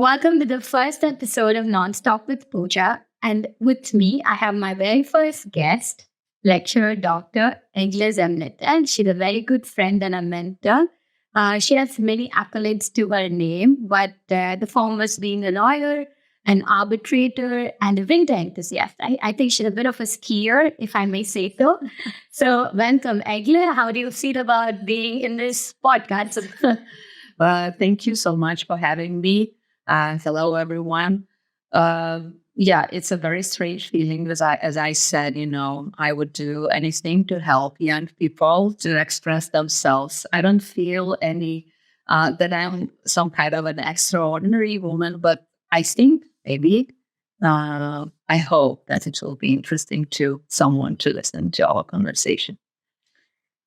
Welcome to the first episode of Nonstop with Pooja. And with me, I have my very first guest, lecturer Dr. Egle Zemlyte. And she's a very good friend and a mentor. She has many accolades to her name, but the foremost being a lawyer, an arbitrator, and a winter enthusiast. I think she's a bit of a skier, if I may say so. So, welcome, Egle. How do you feel about being in this podcast? Thank you so much for having me. Hello, everyone. It's a very strange feeling. As I said, I would do anything to help young people to express themselves. I don't feel that I'm some kind of an extraordinary woman, but I think maybe I hope that it will be interesting to someone to listen to our conversation.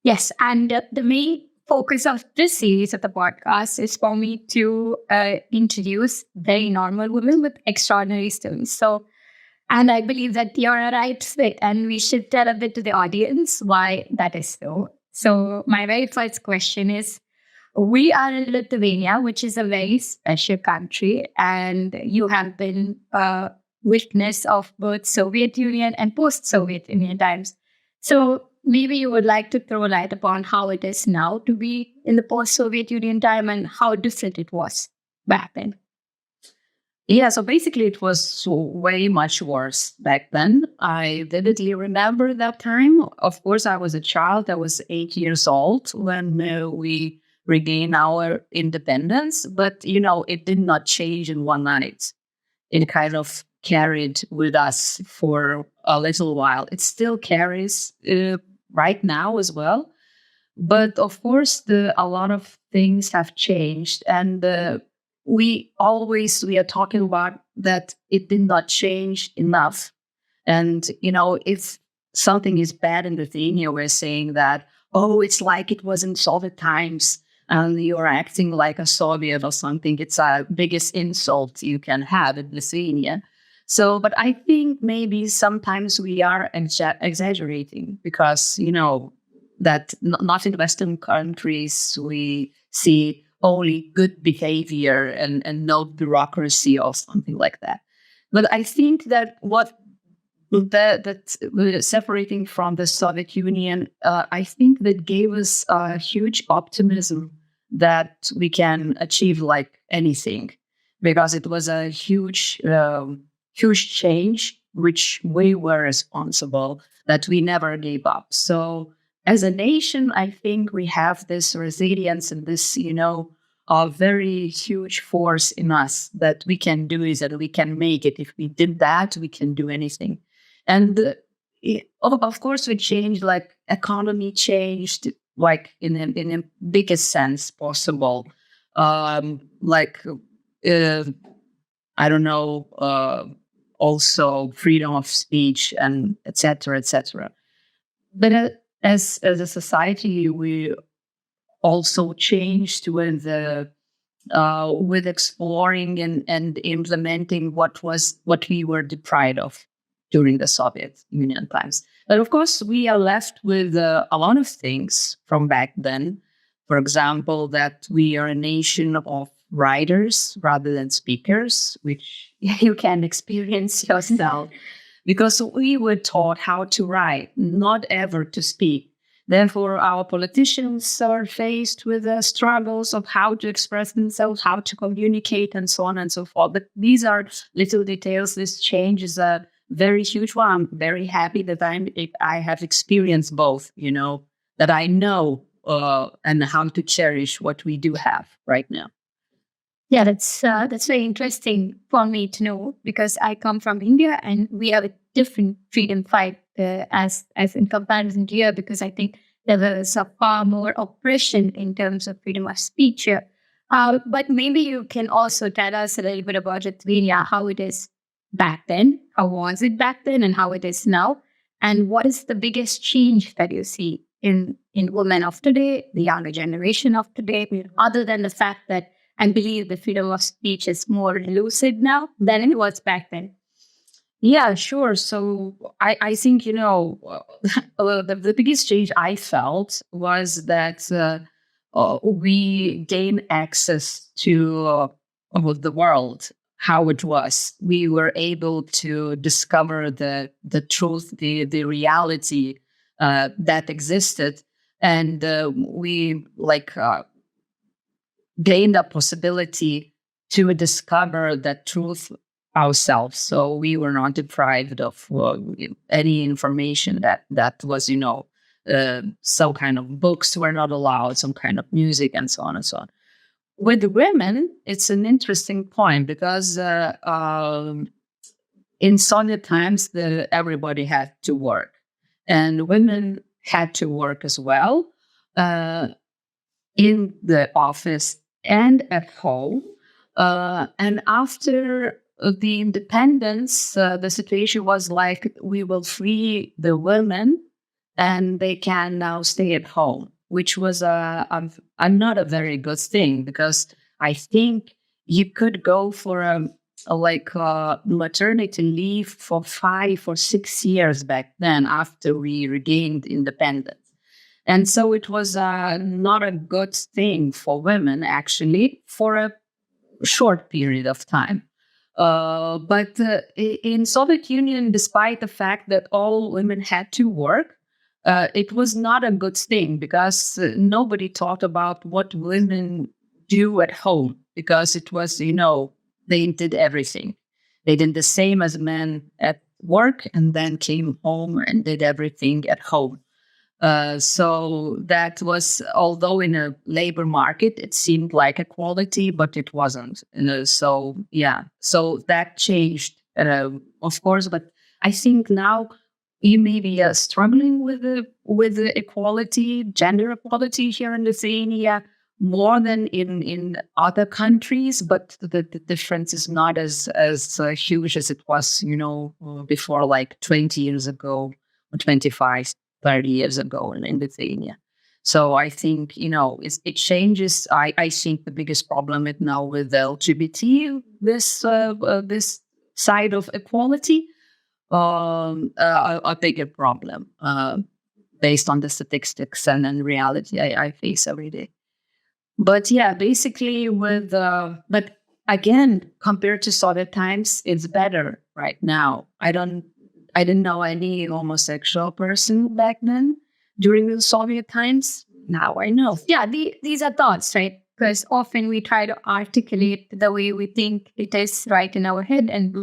Yes, and the main focus of this series of the podcast is for me to introduce very normal women with extraordinary stories. So, and I believe that you're a right fit, and we should tell a bit to the audience why that is so. So, my very first question is: we are in Lithuania, which is a very special country, and you have been a witness of both Soviet Union and post-Soviet Union times. So maybe you would like to throw light upon how it is now to be in the post-Soviet Union time and how different it was back then. Yeah, so basically it was way much worse back then. I vividly remember that time. Of course, I was a child. I was 8 years old when we regained our independence. But, it did not change in one night. It kind of carried with us for a little while. It still carries right now as well. But of course, a lot of things have changed. And we are talking about that it did not change enough. And, if something is bad in Lithuania, we're saying that, oh, it's like it was in Soviet times and you're acting like a Soviet or something. It's the biggest insult you can have in Lithuania. So, but I think maybe sometimes we are exaggerating because, that not in Western countries we see only good behavior and no bureaucracy or something like that. But I think that separating from the Soviet Union, I think that gave us a huge optimism that we can achieve like anything, because it was a huge change, which we were responsible, that we never gave up. So as a nation, I think we have this resilience and this, a very huge force in us that we can do it and we can make it. If we did that, we can do anything. And of course, we changed, like economy changed, like in a biggest sense possible. I don't know, also freedom of speech and etc. etc. But as a society, we also changed with exploring and implementing what we were deprived of during the Soviet Union times. But of course, we are left with a lot of things from back then. For example, that we are a nation of writers rather than speakers, which you can experience yourself, because we were taught how to write, not ever to speak. Therefore, our politicians are faced with the struggles of how to express themselves, how to communicate, and so on and so forth. But these are little details. This change is a very huge one. I'm very happy that I have experienced both, that I know and how to cherish what we do have right now. Yeah, that's very interesting for me to know, because I come from India and we have a different freedom fight as in comparison to here, because I think there was a far more oppression in terms of freedom of speech here. But maybe you can also tell us a little bit about Lithuania, how it is back then, how was it back then, and how it is now, and what is the biggest change that you see in women of today, the younger generation of today, other than the fact that I believe the freedom of speech is more lucid now than it was back then. Yeah, sure. So I think, the biggest change I felt was that we gain access to of the world, how it was. We were able to discover the truth, the reality that existed, and we gained a possibility to discover that truth ourselves. So we were not deprived of any information that was, some kind of books were not allowed, some kind of music, and so on and so on. With women, it's an interesting point because in Soviet times, everybody had to work, and women had to work as well in the office and at home. And after the independence, the situation was like, we will free the women and they can now stay at home, which was not a very good thing, because I think you could go for a maternity leave for 5 or 6 years back then after we regained independence. And so it was not a good thing for women, actually, for a short period of time. But in Soviet Union, despite the fact that all women had to work, it was not a good thing, because nobody talked about what women do at home, because it was, they did everything. They did the same as men at work, and then came home and did everything at home. So that was, although in a labor market, it seemed like equality, but it wasn't. So that changed, of course. But I think now you may be struggling with the equality, gender equality here in Lithuania more than in other countries. But the difference is not as huge as it was, before, like 20 years ago or 25. 30 years ago in Lithuania. So I think, it changes. I think the biggest problem is now with the LGBT, this side of equality, a bigger problem based on the statistics and reality I face every day. But yeah, basically but again, compared to Soviet times, it's better right now. I didn't know any homosexual person back then during the Soviet times. Now I know. Yeah, these are thoughts, right? Because often we try to articulate the way we think it is right in our head, and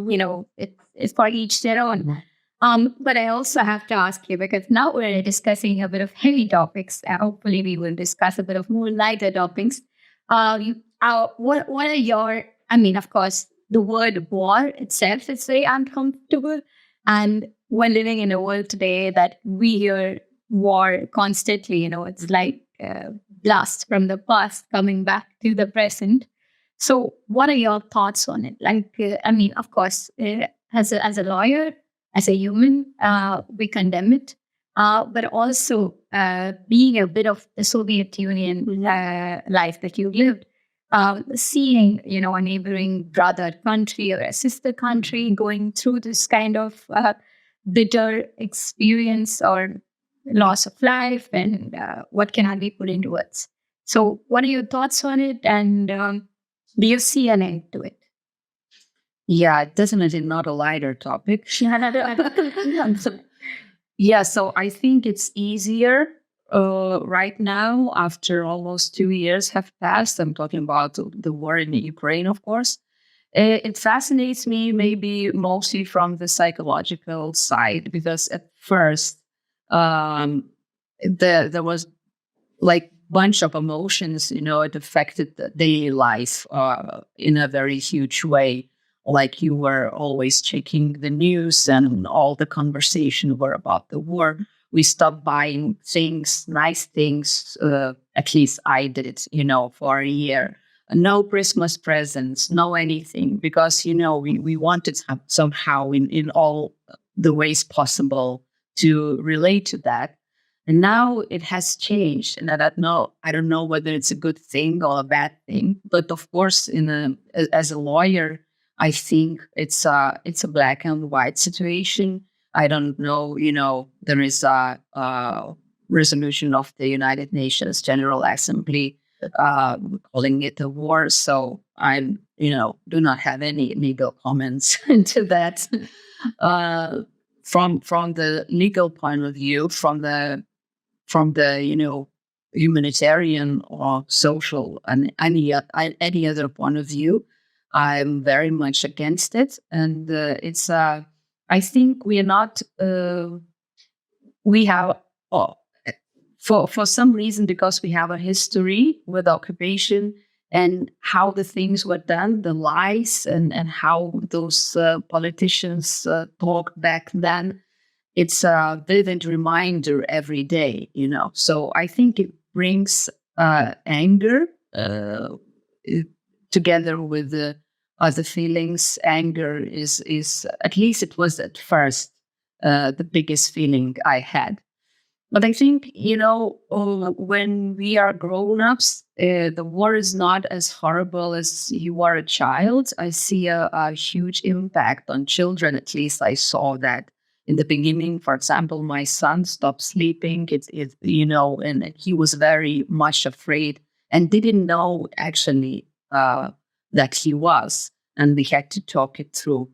it's for each their own. But I also have to ask you, because now we're discussing a bit of heavy topics. Hopefully, we will discuss a bit of more lighter topics. What are your? I mean, of course, the word war itself is very uncomfortable. And we're living in a world today that we hear war constantly. It's like a blast from the past coming back to the present. So what are your thoughts on it? Of course, as a lawyer, as a human, we condemn it. But also being a bit of the Soviet Union life that you lived, seeing, a neighboring brother country or a sister country going through this kind of bitter experience or loss of life, and what cannot be put into words. So what are your thoughts on it? And do you see an end to it? Yeah, definitely not a lighter topic. Yeah, so I think it's easier right now, after almost 2 years have passed. I'm talking about the war in Ukraine, of course. It fascinates me maybe mostly from the psychological side, because at first there was like bunch of emotions, it affected the daily life in a very huge way. Like you were always checking the news, and all the conversation were about the war. We stopped buying things, nice things. At least I did, for a year. No Christmas presents, no anything, because, we wanted somehow in all the ways possible to relate to that. And now it has changed, and I don't know whether it's a good thing or a bad thing. But of course, as a lawyer, I think it's a black and white situation. I don't know, there is a resolution of the United Nations General Assembly calling it a war. So I, do not have any legal comments into that. Uh, from the legal point of view, from the humanitarian or social and any other point of view, I'm very much against it, and it's. I think we are not. We have. Oh, for some reason, because we have a history with occupation and how the things were done, the lies, and how those politicians talked back then. It's a vivid reminder every day, So I think it brings anger i- together with the other feelings. Anger is at least it was at first the biggest feeling I had. But I think, when we are grown ups, the war is not as horrible as you are a child. I see a huge impact on children. At least I saw that in the beginning. For example, my son stopped sleeping. And he was very much afraid and didn't know actually that he was. And we had to talk it through.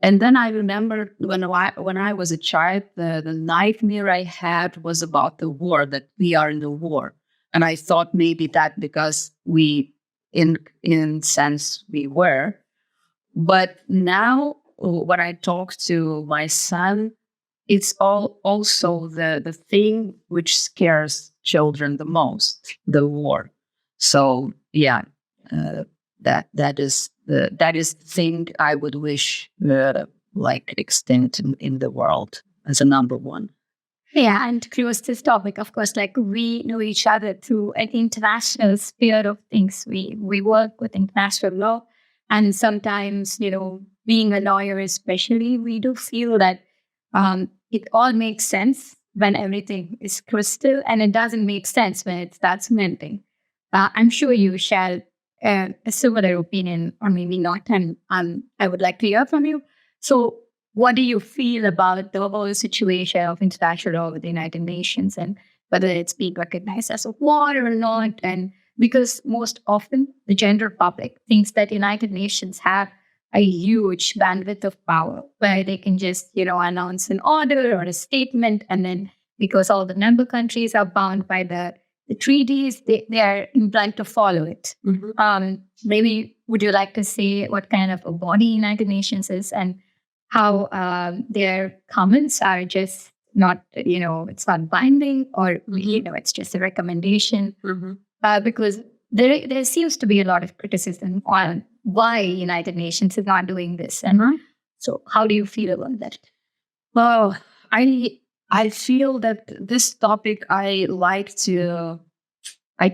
And then I remember when I was a child, the nightmare I had was about the war, that we are in the war. And I thought maybe that because we, in sense, we were. But now when I talk to my son, it's all also the thing which scares children the most, the war. So yeah, uh, that is the thing I would wish like extinct in the world as a number one. Yeah, and close this topic, of course, like we know each other through an international sphere of things. We work with international law, and sometimes, being a lawyer, especially, we do feel that it all makes sense when everything is crystal, and it doesn't make sense when it starts melting. I'm sure you share a similar opinion, or maybe not, and I would like to hear from you. So, what do you feel about the whole situation of international law with the United Nations, and whether it's being recognized as a war or not? And because most often the general public thinks that United Nations have a huge bandwidth of power where they can just, announce an order or a statement, and then because all the member countries are bound by the treaties, they are inclined to follow it. Maybe would you like to say what kind of a body United Nations is, and how their comments are just not, it's not binding, or, it's just a recommendation. Because there seems to be a lot of criticism on why United Nations is not doing this. And so how do you feel about that? Well, I feel that this topic I like to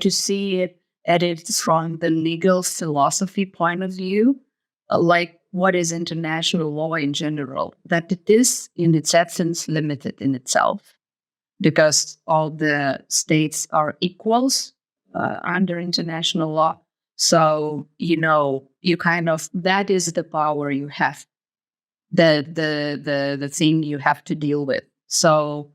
see it at it from the legal philosophy point of view, like what is international law in general, that it is in its essence limited in itself because all the states are equals under international law. So, you kind of, that is the power you have, the thing you have to deal with. So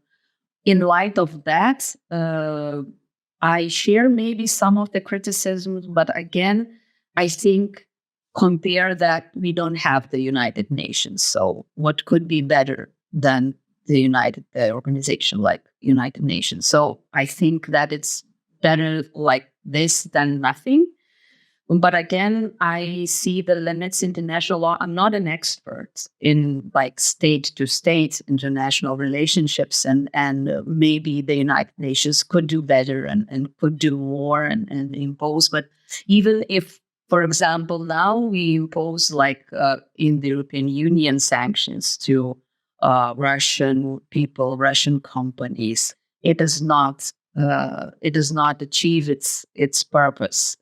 in light of that, I share maybe some of the criticisms, but again, I think compare that we don't have the United Nations. So what could be better than the organization like United Nations? So I think that it's better like this than nothing. But again, I see the limits in international law. I'm not an expert in like state to state international relationships, and maybe the United Nations could do better and could do more and impose. But even if, for example, now we impose like in the European Union sanctions to Russian people, Russian companies, it does not achieve its purpose.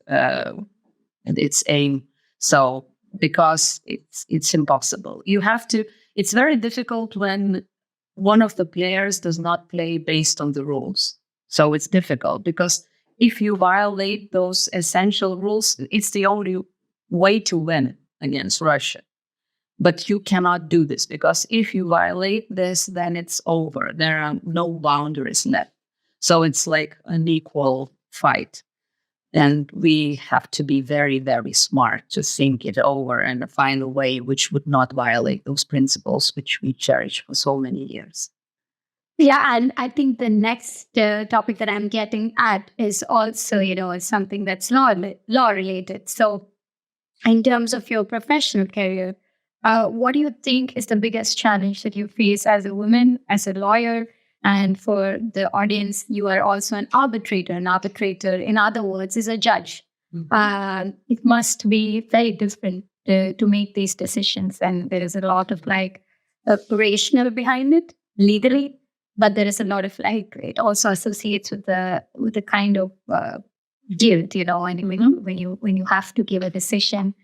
And its aim. So because it's impossible. It's very difficult when one of the players does not play based on the rules. So it's difficult because if you violate those essential rules, it's the only way to win against Russia. But you cannot do this because if you violate this, then it's over. There are no boundaries left. So it's like an equal fight. And we have to be very, very smart to think it over and find a way which would not violate those principles which we cherish for so many years. Yeah, and I think the next topic that I'm getting at is also, something that's law related. So, in terms of your professional career, what do you think is the biggest challenge that you face as a woman, as a lawyer? And for the audience, you are also an arbitrator. An arbitrator, in other words, is a judge. It must be very different to make these decisions. And there is a lot of rational behind it legally, but there is a lot of it also associates with the kind of guilt, and when you have to give a decision,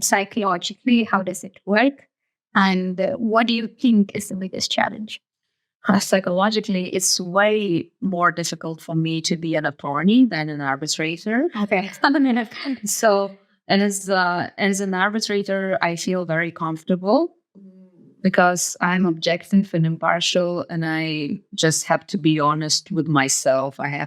psychologically, how does it work, and what do you think is the biggest challenge? Psychologically, it's way more difficult for me to be an attorney than an arbitrator. Okay. So, and as an arbitrator, I feel very comfortable because I'm objective and impartial, and I just have to be honest with myself. I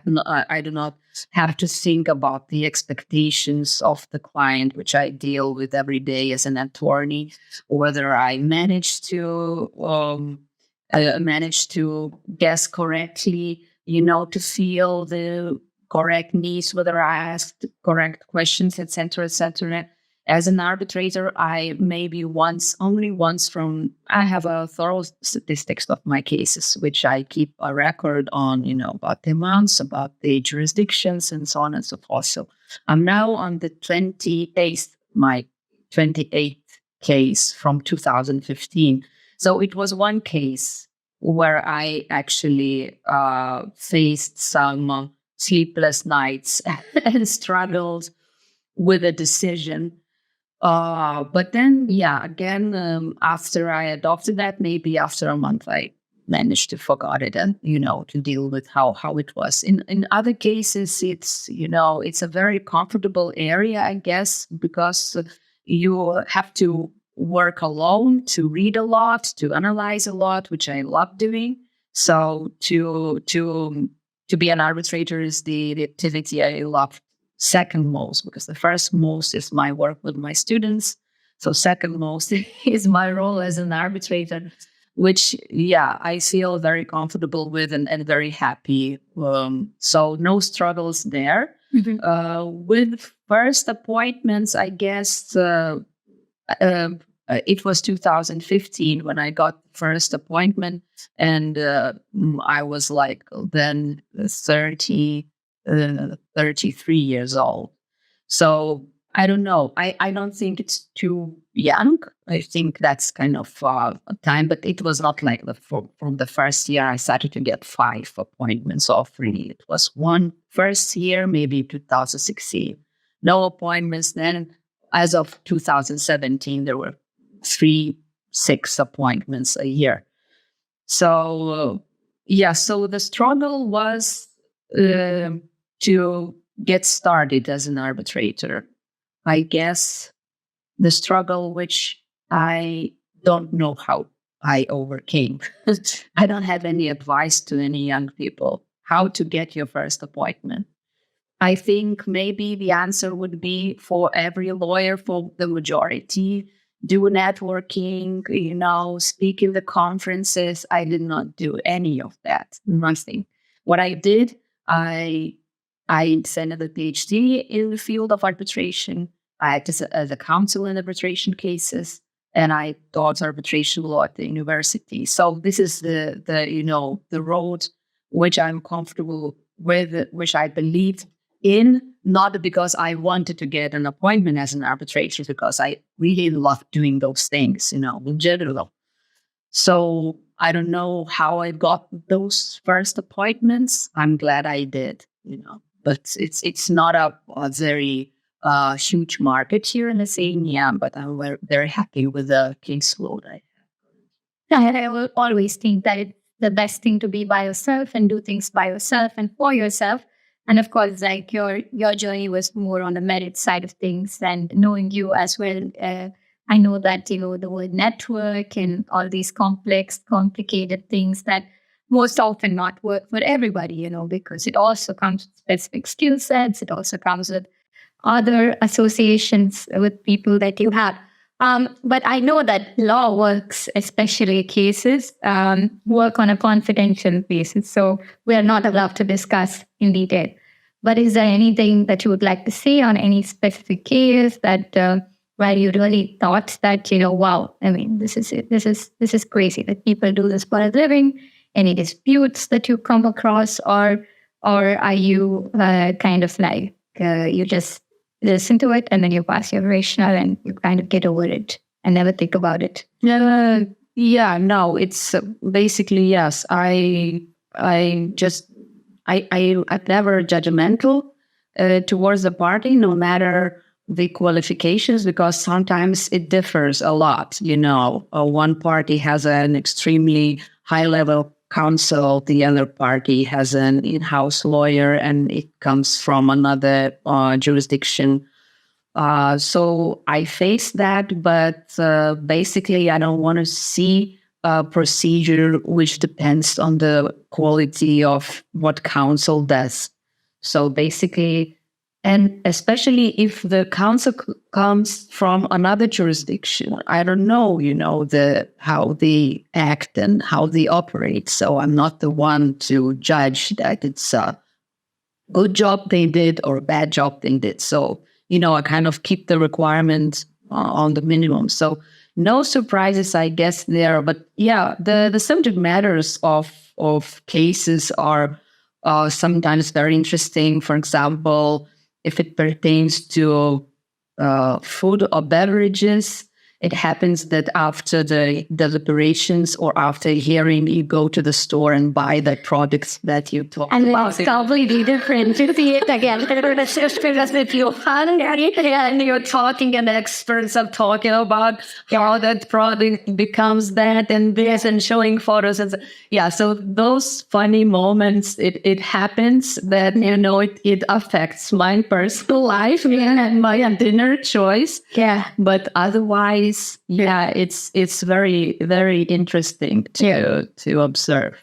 do not have to think about the expectations of the client, which I deal with every day as an attorney, whether I manage to guess correctly, to feel the correct needs, whether I asked correct questions, etc., etc. As an arbitrator, I have a thorough statistics of my cases, which I keep a record on, about the amounts, about the jurisdictions, and so on and so forth. So I'm now on my 28th case from 2015. So it was one case where I actually faced some sleepless nights and struggled with a decision. But then, again, after I adopted that, maybe after a month, I managed to forget it and, to deal with how it was. In other cases, it's a very comfortable area, I guess, because you have to work alone, to read a lot, to analyze a lot, which I love doing. So to be an arbitrator is the activity I love second most, because the first most is my work with my students. So second most is my role as an arbitrator, which, I feel very comfortable with and very happy. So no struggles there. Mm-hmm. With first appointments, I guess it was 2015 when I got first appointment, and I was then 33 years old. So I don't know. I don't think it's too young. I think that's kind of a time, but it was not like from the first year I started to get 5 appointments or 3. It was one first year, maybe 2016. No appointments then. As of 2017, there were 6 appointments a year. So, so the struggle was to get started as an arbitrator. I guess the struggle which I don't know how I overcame. I don't have any advice to any young people how to get your first appointment. I think maybe the answer would be for every lawyer, for the majority, do networking, speak in the conferences. I did not do any of that, nothing. What I did, I intended a PhD in the field of arbitration. I acted as a counsel in arbitration cases, and I taught arbitration law at the university. So this is the road which I'm comfortable with, which I believe in, not because I wanted to get an appointment as an arbitrator, because I really love doing those things, in general. So I don't know how I got those first appointments. I'm glad I did, but it's not a very huge market here in Lithuania, but I'm very, very happy with the caseload I have. I will always think that it's the best thing to be by yourself and do things by yourself and for yourself. And of course, your journey was more on the merit side of things, and knowing you as well. I know that, the word network and all these complex, complicated things that most often not work for everybody, because it also comes with specific skill sets. It also comes with other associations with people that you have. But I know that law works, especially cases, work on a confidential basis. So we are not allowed to discuss in detail. But is there anything that you would like to say on any specific case that where you really thought that, wow, I mean, this is it. This is crazy that people do this for a living. Any disputes that you come across, or are you kind of like you just listen to it and then you pass your rational and you kind of get over it and never think about it? Yeah, no, it's basically, yes. I'm never judgmental towards the party, no matter the qualifications, because sometimes it differs a lot. One party has an extremely high level counsel, the other party has an in-house lawyer, and it comes from another jurisdiction. So I face that, but basically I don't want to see a procedure which depends on the quality of what counsel does. So basically, and especially if the counsel comes from another jurisdiction, I don't know, how they act and how they operate. So I'm not the one to judge that it's a good job they did or a bad job they did. So, I kind of keep the requirements on the minimum. So no surprises, I guess, there. But yeah, the subject matters of cases are sometimes very interesting. For example, if it pertains to food or beverages, it happens that after the deliberations or after hearing, you go to the store and buy the products that you talk and about. it's completely different. You see it again. It's just because if you and you're talking and the experts are talking about how that product becomes that and this and showing photos. And so those funny moments, it happens that, it affects my personal life and my dinner choice. Yeah. But otherwise, it's very, very interesting to observe.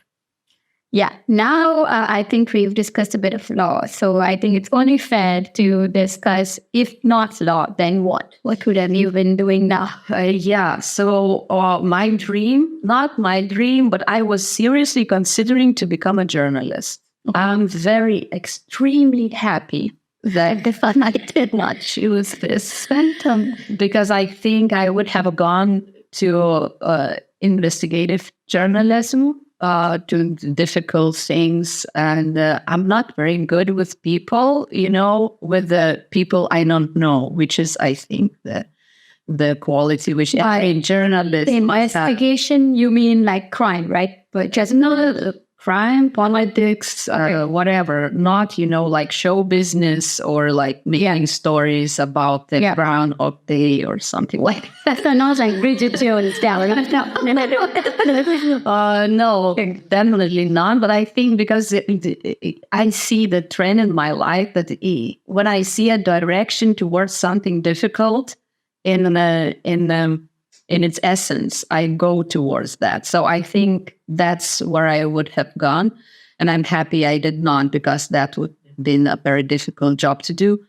Yeah. Now, I think we've discussed a bit of law. So I think it's only fair to discuss, if not law, then what? What would have you been doing now? So my dream, not my dream, but I was seriously considering to become a journalist. Okay. I'm very, extremely happy that I did not choose this phantom, because I think I would have gone to investigative journalism, to difficult things, and I'm not very good with people, with the people I don't know, which is, I think, the quality which every journalist. In investigation, you mean like crime, right? But just no. Crime, politics, whatever, not, like show business or like making stories about the crown of day or something like that. That's not like Bridget Jones down. No, definitely not. But I think because I see the trend in my life that when I see a direction towards something difficult in its essence, I go towards that. So I think that's where I would have gone. And I'm happy I did not, because that would have been a very difficult job to do.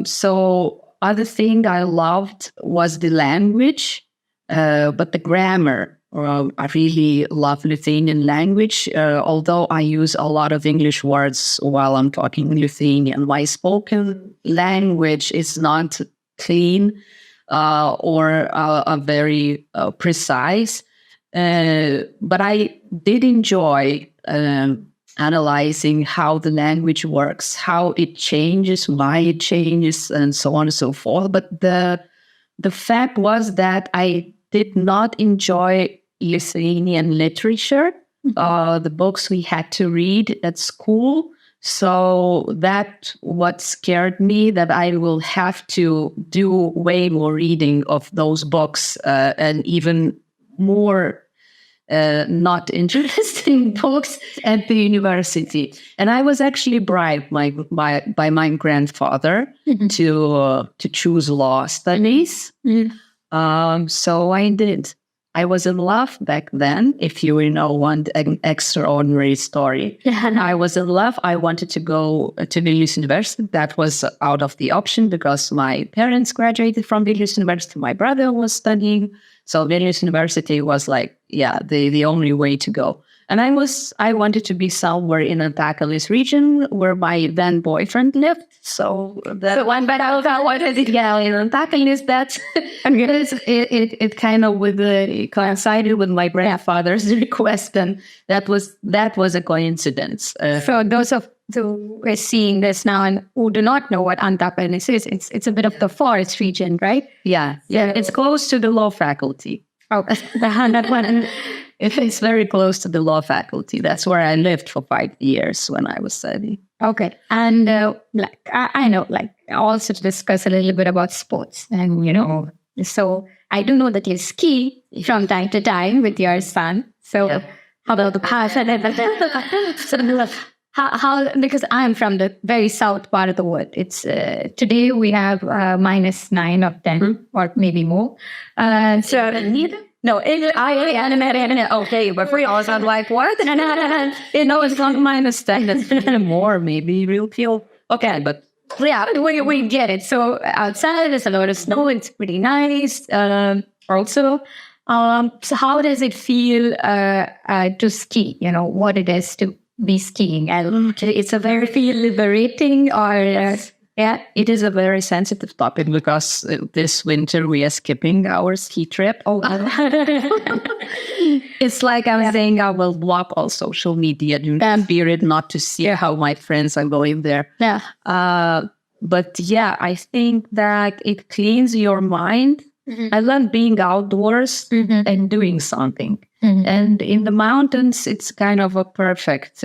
So other thing I loved was the language, but the grammar. I really love Lithuanian language, although I use a lot of English words while I'm talking Lithuanian. My spoken language is not clean, or very precise. But I did enjoy analyzing how the language works, how it changes, why it changes, and so on and so forth. But the fact was that I did not enjoy Lithuanian literature, the books we had to read at school. So that what scared me, that I will have to do way more reading of those books, and even more not interesting books at the university. And I was actually bribed by my grandfather to choose law studies. So I did. I was in love back then. If you know, want an extraordinary story, I was in love. I wanted to go to Vilnius University. That was out of the option because my parents graduated from Vilnius University. My brother was studying. So Vilnius University was like, the only way to go. And I wanted to be somewhere in Antakalnis region where my then boyfriend lived. So that one, but I wanted it, in Antakalnis. That's it kind of coincided with my grandfather's request, and that was a coincidence. So those of who are seeing this now and who do not know what Antakalnis is, it's a bit of the forest region, right? Yeah, it's close to the law faculty. Oh, that one. It's very close to the law faculty. That's where I lived for 5 years when I was studying. Okay. And I know, also to discuss a little bit about sports. And, so I do know that you ski from time to time with your son. So how about the past? How, because I'm from the very south part of the world. It's today we have -9 or 10 or maybe more. So neither. No, okay, but for us, I'm like, what? No, it's not -10. It's more, maybe real feel. Okay, but yeah, we get it. So outside, there's a lot of snow. It's pretty nice. Also, so how does it feel to ski? What it is to be skiing, and it's a very feel liberating, or it is a very sensitive topic because this winter we are skipping our ski trip. Oh, it's like I'm saying, I will block all social media during the period not to see how my friends are going there. Yeah. But I think that it cleans your mind. Mm-hmm. I love being outdoors and doing something. Mm-hmm. And in the mountains, it's kind of a perfect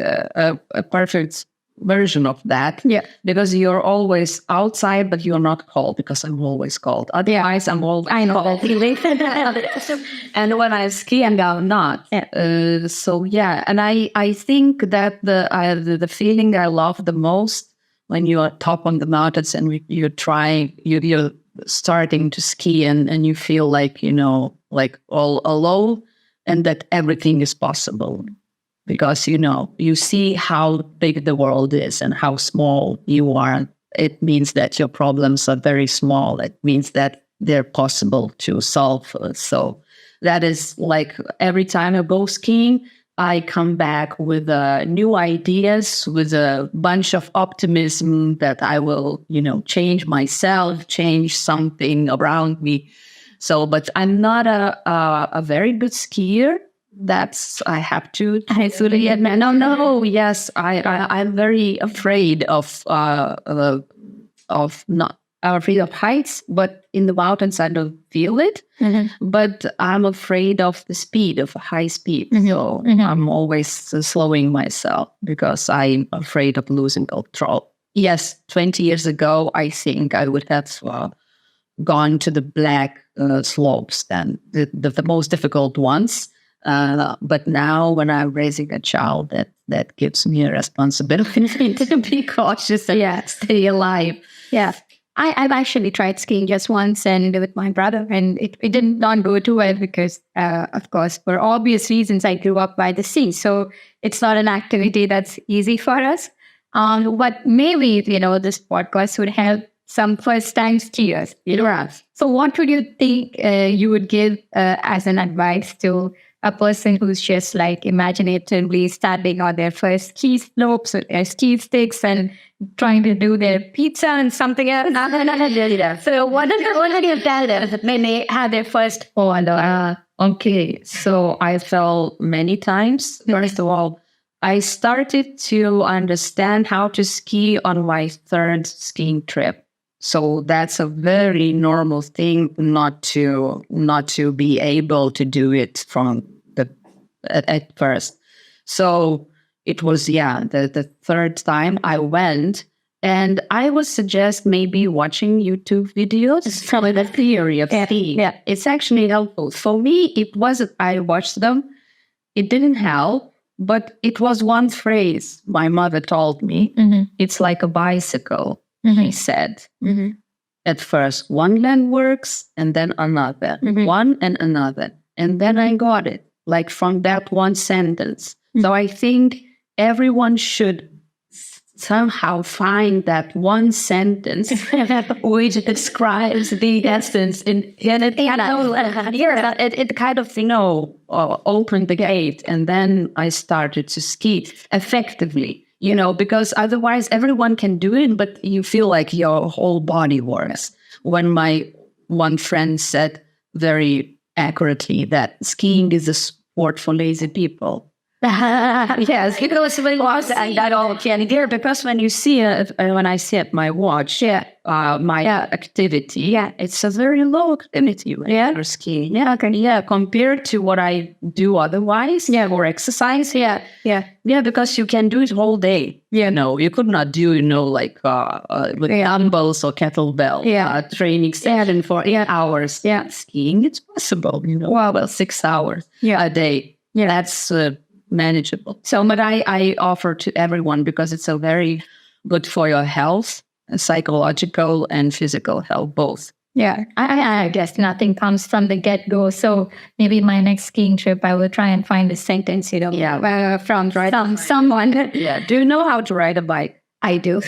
version of that. Yeah. Because you're always outside, but you're not cold, because I'm always cold. Otherwise, I'm always cold. And when I ski, I'm not. Yeah. And I think that the feeling I love the most when you are top on the mountains and you're starting to ski and you feel like, like all alone, and that everything is possible. Because, you see how big the world is and how small you are. It means that your problems are very small. It means that they're possible to solve. So that is like every time I go skiing, I come back with new ideas, with a bunch of optimism that I will, change myself, change something around me. So, but I'm not a very good skier. I have to really admit. No. Yes, I'm very afraid of not afraid of heights, but in the mountains I don't feel it. Mm-hmm. But I'm afraid of the speed, of high speed. Mm-hmm. So I'm always slowing myself because I'm afraid of losing control. Yes, 20 years ago, I think I would have gone to the black slopes, then the most difficult ones. But now when I'm raising a child, that gives me a responsibility to be cautious and stay alive. Yeah. I've actually tried skiing just once and with my brother, and it did not go too well because, of course, for obvious reasons, I grew up by the sea. So it's not an activity that's easy for us. But maybe, this podcast would help some first-time skiers. So what would you think you would give as an advice to a person who's just like imaginatively standing on their first ski slopes with their ski sticks and trying to do their pizza and something else? So what did you tell them when they had their first fall? Okay, so I fell many times. First of all, I started to understand how to ski on my third skiing trip. So that's a very normal thing not to be able to do it from at first. So it was the third time I went, and I would suggest maybe watching YouTube videos from the theory of skiing. Yeah, it's actually helpful. For me, I watched them. It didn't help, but it was one phrase my mother told me. Mm-hmm. It's like a bicycle. Mm-hmm. He said, mm-hmm. At first, one leg works and then another, mm-hmm. one and another. And then I got it, like from that one sentence. So I think everyone should somehow find that one sentence which describes the essence and it kind of opened the gate, and then I started to ski effectively, because otherwise everyone can do it, but you feel like your whole body works. When my one friend said very accurately that skiing is a sport for lazy people. Yes, it was really was and that all can hear, because when you see it, when I set my watch, my activity, it's a very low activity when you're skiing. Compared to what I do otherwise, or exercise, because you can do it whole day. You could not do, like with dumbbells or kettlebell training session for 8 hours. Skiing, it's possible. 6 hours a day. That's manageable. So, but I offer to everyone because it's a very good for your health, psychological and physical health, both. Yeah, I guess nothing comes from the get-go. So maybe my next skiing trip, I will try and find a sentence, from someone. Do you know how to ride a bike? I do.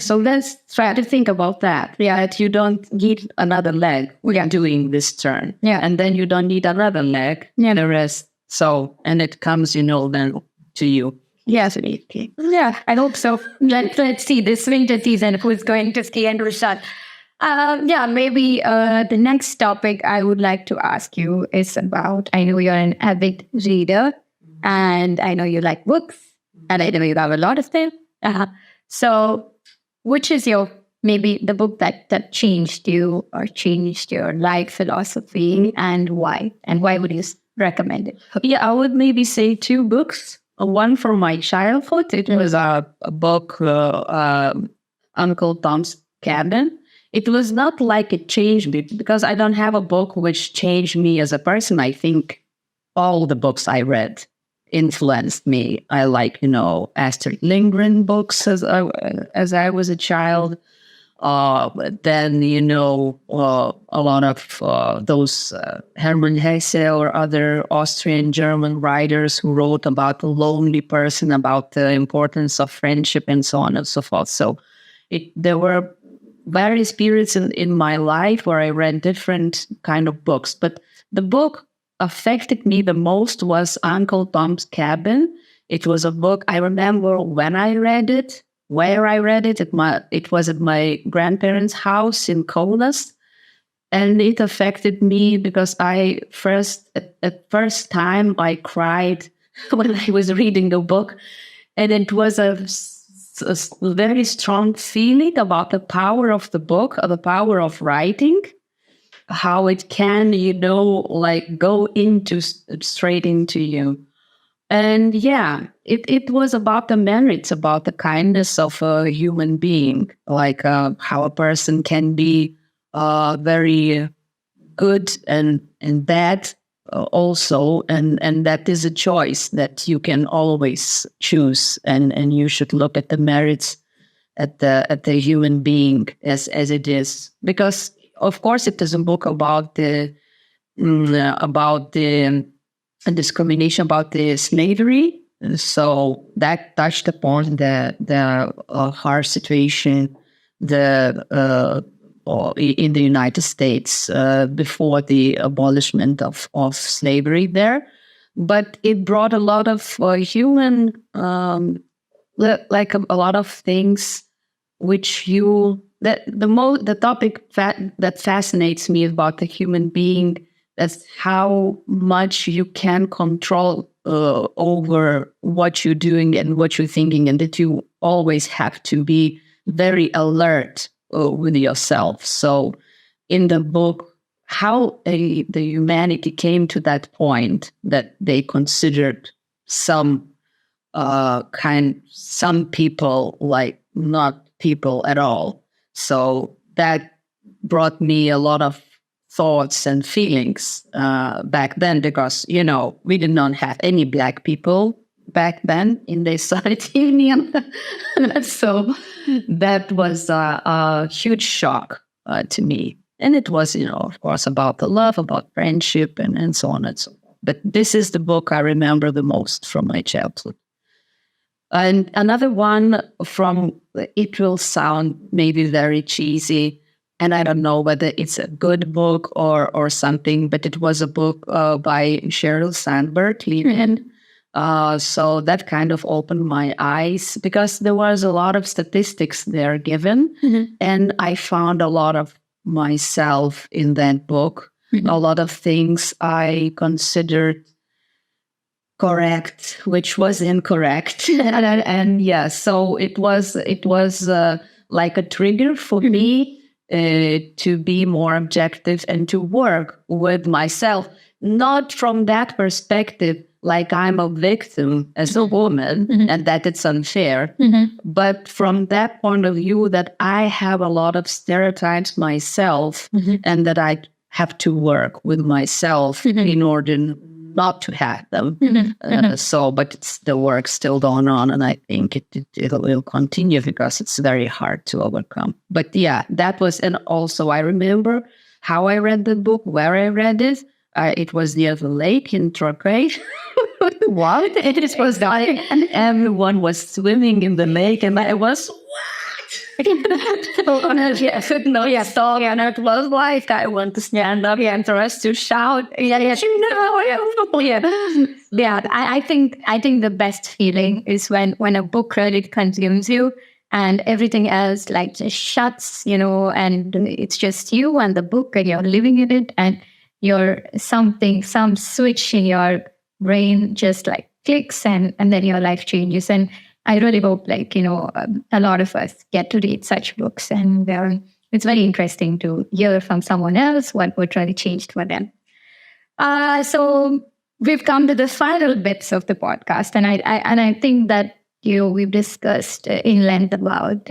So let's try to think about that. That you don't need another leg doing this turn. And then you don't need another leg. The rest. So, and it comes, then to you. Yes, I hope so. Let's see this winter season who's going to ski and Rishad. Maybe the next topic I would like to ask you is about, I know you're an avid reader and I know you like books and I know you have a lot of them. So which is maybe the book that changed you or changed your life philosophy, and why? And why would you recommend it? I would maybe say 2 books. One from my childhood. It was a book, Uncle Tom's Cabin. It was not like it changed me, because I don't have a book which changed me as a person. I think all the books I read influenced me. I like, Astrid Lindgren books as I was a child. Then, a lot of those Hermann Hesse or other Austrian German writers who wrote about the lonely person, about the importance of friendship and so on and so forth. So there were various periods in my life where I read different kind of books. But the book affected me the most was Uncle Tom's Cabin. It was a book, I remember when I read it, where I read it. It was at my grandparents' house in Kaunas. And it affected me because at first time I cried when I was reading the book. And it was a very strong feeling about the power of the book, or the power of writing, how it can, go straight into you. And it was about the merits, about the kindness of a human being, like how a person can be very good and bad also, and that is a choice that you can always choose, and you should look at the merits at the human being as it is, because of course it is a book about the discrimination, about the slavery. So that touched upon the harsh situation in the United States before the abolishment of slavery there. But it brought a lot of human, like a lot of things which the topic that fascinates me about the human being. That's how much you can control over what you're doing and what you're thinking, and that you always have to be very alert with yourself. So in the book, how the humanity came to that point that they considered some people like not people at all. So that brought me a lot of thoughts and feelings back then, because we did not have any Black people back then in the Soviet Union. So that was a huge shock to me. And it was, of course, about the love, about friendship, and so on and so forth. But this is the book I remember the most from my childhood. And another one it will sound maybe very cheesy, and I don't know whether it's a good book or something, but it was a book by Sheryl Sandberg, Living. So that kind of opened my eyes because there was a lot of statistics there given, and I found a lot of myself in that book. A lot of things I considered correct, which was incorrect, and yeah, so it was like a trigger for me to be more objective and to work with myself, not from that perspective, like I'm a victim as a woman and that it's unfair, but from that point of view that I have a lot of stereotypes myself and that I have to work with myself in order not to have them. But it's the work still going on, and I think it will continue because it's very hard to overcome. But yeah, that was, and also I remember how I read the book, where I read it. It was near the lake in Turkey. What? It was dying, and everyone was swimming in the lake, and I was, and it was like I want to stand up and for us to shout. I think the best feeling is when a book really consumes you and everything else like just shuts, and it's just you and the book and you're living in it, and some switch in your brain just like clicks and then your life changes. And I really hope a lot of us get to read such books, and it's very interesting to hear from someone else what really changed for them. So we've come to the final bits of the podcast, and I think that we've discussed in length about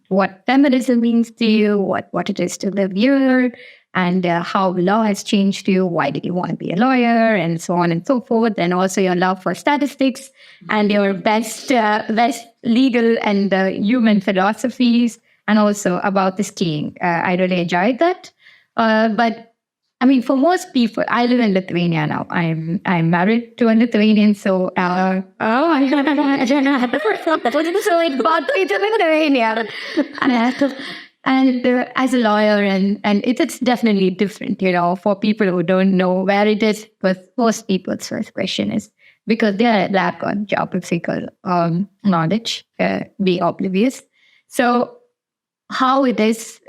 what feminism means to you, what it is to live here, and how law has changed you, why did you want to be a lawyer, and so on and so forth, and also your love for statistics and your best legal and human philosophies, and also about the skiing. I really enjoyed that. But I mean, for most people, I live in Lithuania now. I'm married to a Lithuanian, so I don't know. So it brought me to Lithuania, and I have to. And as a lawyer, and it's definitely different, for people who don't know where it is. But most people's first question is because they lack on geographical knowledge, be oblivious. So, how it is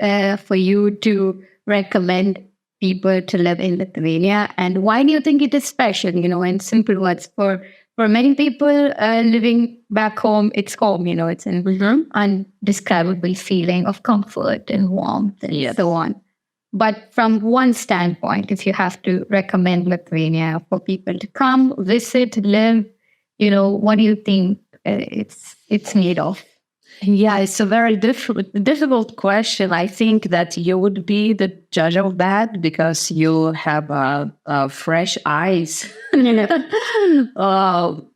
for you to recommend people to live in Lithuania, and why do you think it is special? In simple words, for many people living back home, it's home. It's an undescribable feeling of comfort and warmth and so on. But from one standpoint, if you have to recommend Lithuania for people to come, visit, live, what do you think it's made of? Yeah, it's a very difficult question. I think that you would be the judge of that because you have fresh eyes.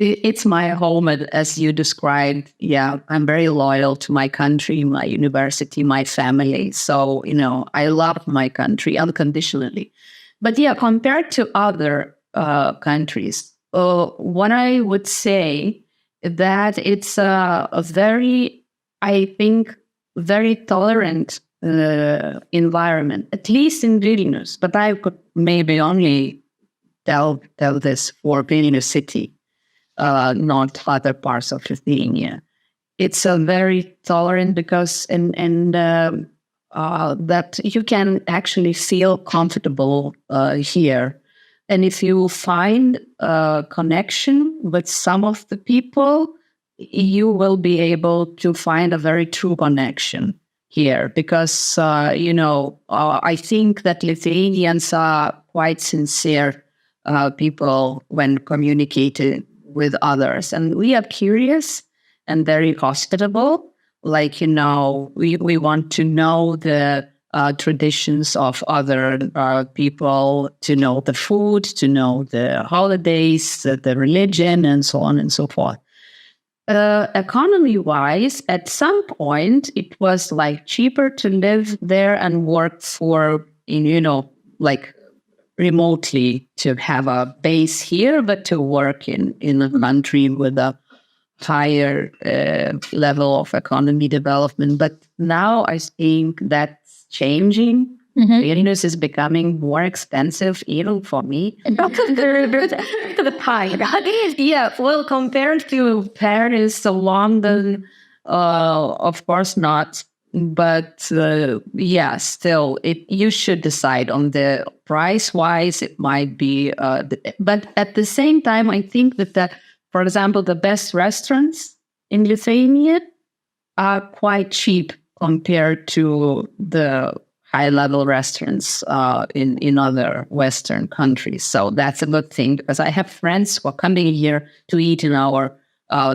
It's my home, as you described. Yeah, I'm very loyal to my country, my university, my family. So, I love my country unconditionally. But yeah, compared to other countries, what I would say that it's a very, I think, very tolerant environment, at least in Vilnius. But I could maybe only tell this for Vilnius city, not other parts of Lithuania. It's a very tolerant because that you can actually feel comfortable here. And if you find a connection with some of the people, you will be able to find a very true connection here because, I think that Lithuanians are quite sincere people when communicating with others. And we are curious and very hospitable. Like, we want to know the traditions of other people, to know the food, to know the holidays, the religion, and so on and so forth. Economy-wise, at some point, it was like cheaper to live there and work like remotely, to have a base here, but to work in a country with a higher level of economy development. But now I think that's changing. Vilnius is becoming more expensive, even for me. The pie. Yeah, well, compared to Paris or London, of course not. But yeah, still, you should decide on the price-wise. It might be, but at the same time, I think that, for example, the best restaurants in Lithuania are quite cheap compared to the high-level restaurants in other Western countries. So that's a good thing, because I have friends who are coming here to eat in our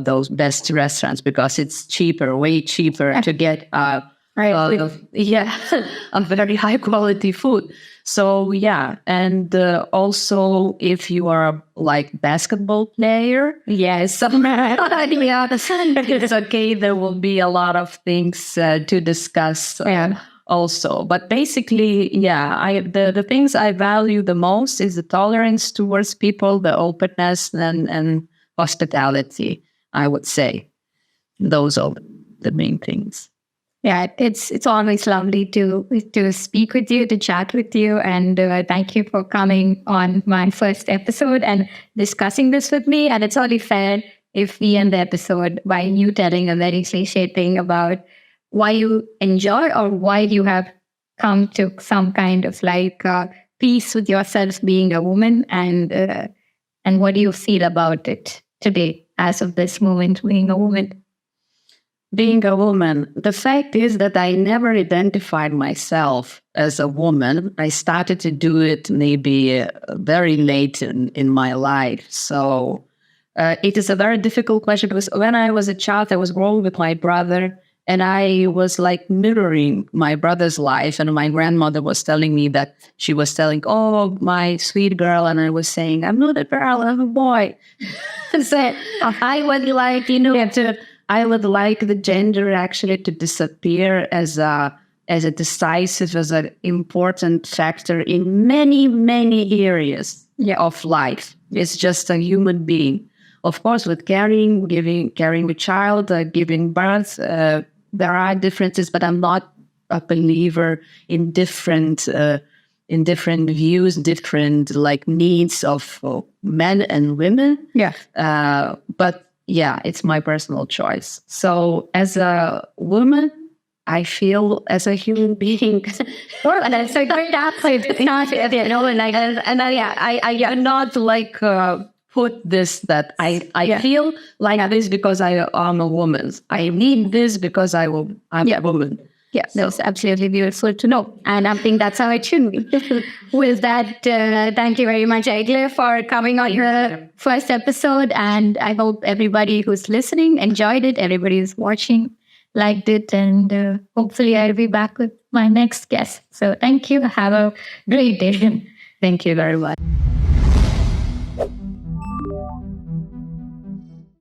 those best restaurants, because it's cheaper, way cheaper to get a very high quality food. So yeah, and also if you are like basketball player, Yes. it's okay. There will be a lot of things to discuss. Also, but basically, yeah, the things I value the most is the tolerance towards people, the openness, and hospitality. I would say those are the main things. Yeah, it's always lovely to speak with you, to chat with you, and thank you for coming on my first episode and discussing this with me. And it's only fair if we end the episode by you telling a very cliche thing about why you enjoy or why you have come to some kind of like peace with yourself being a woman, and what do you feel about it today as of this moment being a woman? Being a woman, the fact is that I never identified myself as a woman. I started to do it maybe very late in my life. So it is a very difficult question, because when I was a child, I was growing with my brother, and I was like mirroring my brother's life. And my grandmother was telling me that she was telling, "Oh, my sweet girl." And I was saying, "I'm not a girl, I'm a boy." So I would like, I would like the gender actually to disappear as a decisive, as an important factor in many, many areas of life. It's just a human being. Of course, with carrying a child, giving birth, there are differences, but I'm not a believer in different views, different like needs of men and women. Yeah. But yeah, it's my personal choice. So as a woman, I feel as a human being. And that's a great athlete. It's not, I not like put this that I feel like this because I am a woman. I need this because I'm a woman. Yes, that's absolutely beautiful to know. And I think that's how it should be. With that, thank you very much, Egle, for coming on your first episode. And I hope everybody who's listening enjoyed it. Everybody who's watching liked it. And hopefully I'll be back with my next guest. So thank you. Have a great day. Thank you very much.